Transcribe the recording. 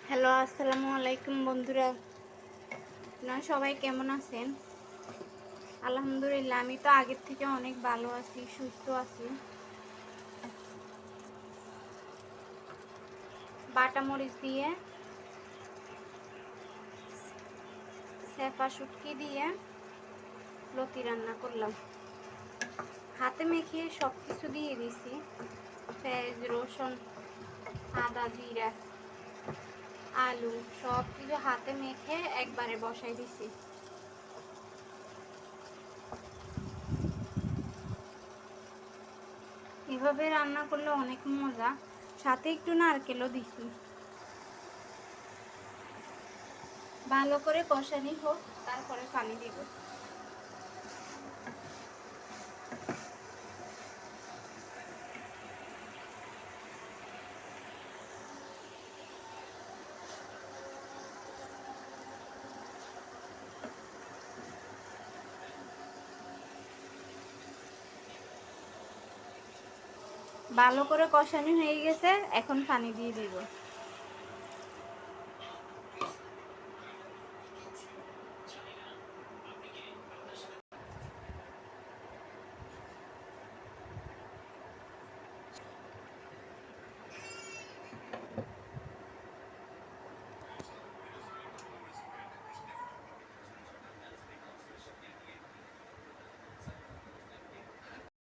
Hello, আসসালামু আলাইকুম বন্ধুরা। আপনারা সবাই কেমন আছেন? আলহামদুলিল্লাহ, আমি তো আগের থেকে অনেক ভালো আছি, সুস্থ আছি। বাটা মরিচ দিয়ে, সেফা শুটকি দিয়ে লতি রান্না করলাম। হাতে মেখে সব কিছু দিয়ে দিছি, পেঁয়াজ, রসুন, আদা, জিরা, আলু সব কিছু হাতে মেখে একবারে বসাই দিছি। এভাবে রান্না করলে অনেক মজা, সাথে একটু নারকেলও দিছি। ভালো করে কষানি হোক, তারপরে পানি দিব। ভালো করে কষানি হয়ে গেছে, এখন পানি দিয়ে দিব।